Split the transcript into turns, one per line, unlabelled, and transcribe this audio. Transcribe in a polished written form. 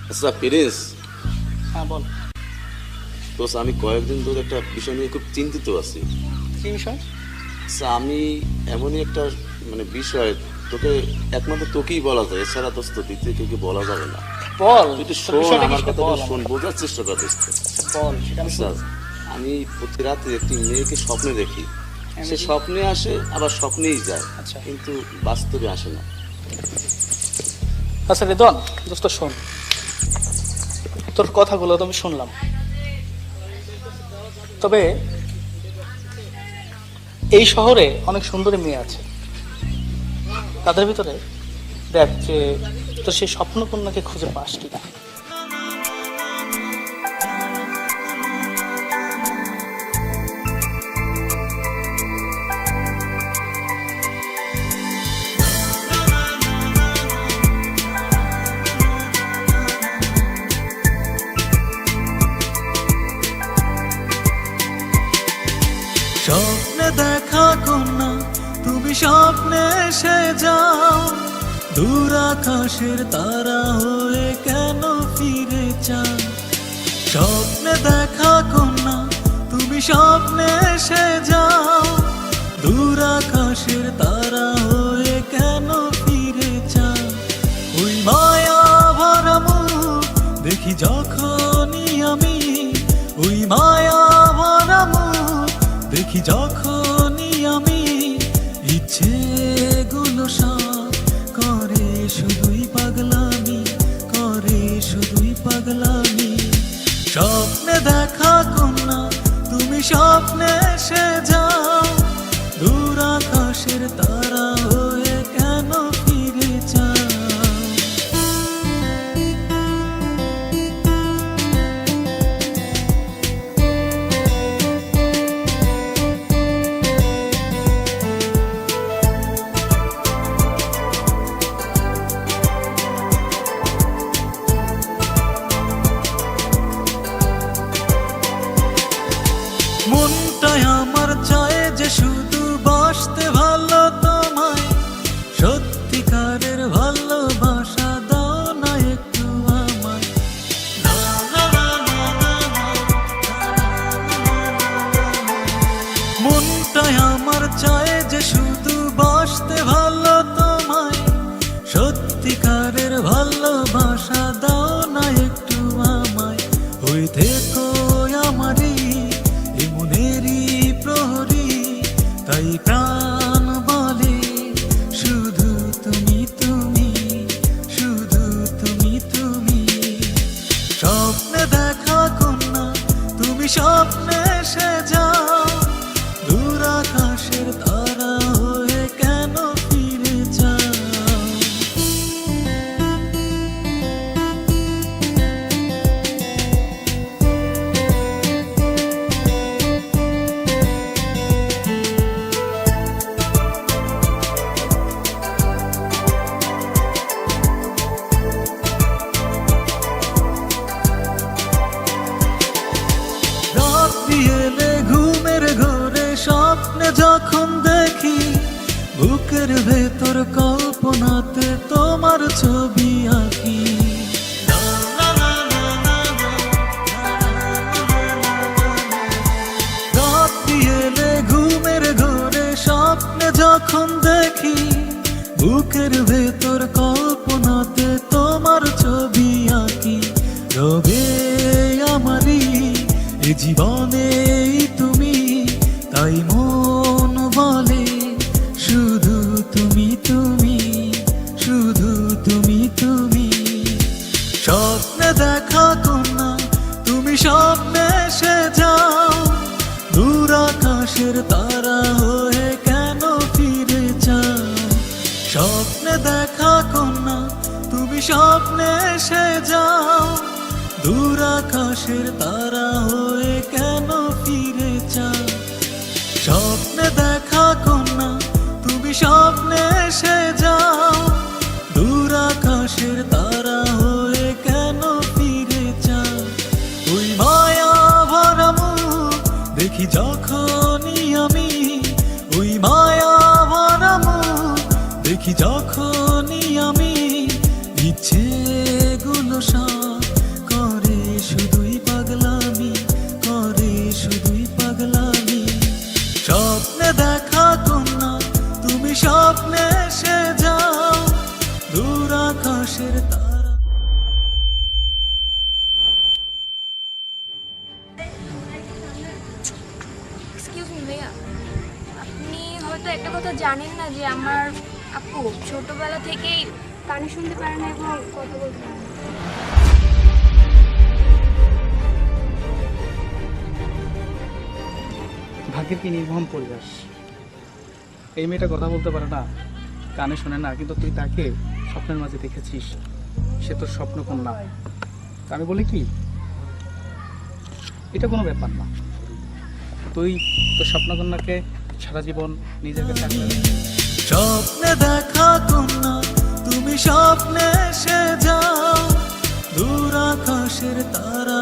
আচ্ছা প্রিন্স,
হ্যাঁ বল।
তো আমি কয়েকদিন ধরে একটা বিষয় নিয়ে খুব চিন্তিত আছি।
কি বিষয়?
আচ্ছা আমি এমনই একটা বিষয় তোকে একমাত্র তোকেই বলা যায়, এছাড়া তো দ্বিতীয় কেউ বলা যাবে না।
বল।
তুই একটু
তোর
শোন,
বিষয়টা কি
আমার
সেটা
কথা
বল
শোন,
আমাকে।
বোঝার চেষ্টা কর দোস্ত।
আচ্ছা, বল সেটা আমি
আচ্ছা,
শুনবো।
আমি প্রতি রাতে একটি মেয়েকে স্বপ্নে দেখি।
আমি
সে
কি-
স্বপ্নে আসে আবার স্বপ্নেই যায়,
আচ্ছা।
কিন্তু বাস্তবে আসে না।
আচ্ছা রেদন দোস্ত শোন, তোর কথাগুলো তো আমি শুনলাম, তবে এই শহরে অনেক সুন্দরী মেয়ে আছে, তাদের ভিতরে দেখ যে তোর সেই স্বপ্ন কন্যাকে খুঁজে পাস কিনা।
স্বপ্নে দেখা কন্যা তুমি স্বপ্নে এসে যাও, দূর আকাশের তারা হয়ে কেন ফিরে চাও। স্বপ্নে দেখা কন্যা তুমি স্বপ্নে এসে যাও, দূর আকাশের তারা হয়ে কেন ফিরে চাও। ওই মায়া ভরা মুখ দেখি যখনই আমি, ওই মায়া ভরা মুখ দেখি যখনই আমি, ইচ্ছেগুলো সব করে শুধুই পাগলামি, করে শুধুই পাগলামি। স্বপ্নে দেখা কন্যা তুমি স্বপ্নে এসে যাও, দূর আকাশের তারা হয়ে কেন ফিরে যাও। মনটাই আমার চায় যে শুধু বাসতে ভালো তোমায়, সত্যিকারের ভালোবাসা দাও না একটু আমায়। মনটাই আমার চায় যে শুধু বাসতে ভালো তোমায়, সত্যিকারের ভালোবাসা দাও না একটু আমায়। হই থেকো আমারই মনেরই প্রহরী, তাই প্রাণ বলে শুধু তুমি তুমি, শুধু তুমি তুমি। স্বপ্নে দেখা কন্যা তুমি স্বপ্নে এসে যাও, দূর আকাশের তারা হয়ে কেন ফিরে যাও। রাত্রি এলে ঘুমের ঘোরে স্বপ্নে যখন দেখি, বুকের ভেতর কল্পনাতে তোমার ছবি আঁকি। রাত্রি এলে ঘুমের ঘোরে স্বপ্নে যখন দেখি, বুকের ভেতর কল্পনাতে তোমার ছবি আঁকি। রবে আমারই এ জীবনেই তুমি, তাই মন বলে শুধু তুমি তুমি, শুধু তুমি তুমি। স্বপ্নে দেখা কন্যা তুমি স্বপ্নে এসে যাও, দূর আকাশের তারা হয়ে কেন ফিরে যাও। স্বপ্নে দেখা কন্যা তুমি স্বপ্নে এসে যাও, দূর আকাশের তারা হয়ে কেন ফিরে যাও। স্বপ্নে দেখা কন্যা তুমি স্বপ্নে এসে যাও, দূর আকাশের তারা হয়ে কেন ফিরে যাও। ওই মায়া ভরা মুখ দেখি যখনই আমি, ওই মায়া ভরা মুখ দেখি যখনই আমি, ইচ্ছেগুলো সব
জানেন না যে আমার আপু ছোটবেলা থেকেই কানে শুনতে পারে না এবং কথা বলতে পারে না।
ভাগ্যের কি নির্মম পরিবেশ। এই মেয়েটা কথা বলতে পারে না, কানে শোনে না, কিন্তু তুই তাকে স্বপ্নের মাঝে দেখেছিস। সে তোর স্বপ্ন কন্যা। আমি বলি কি, এটা কোনো ব্যাপার না। তুই তোর স্বপ্নকন্যাকে সারা জীবন নিজের কাছে রাখবি।
স্বপ্নে দেখা কন্যা তুমি স্বপ্নে এসে যাও, দূর আকাশের তারা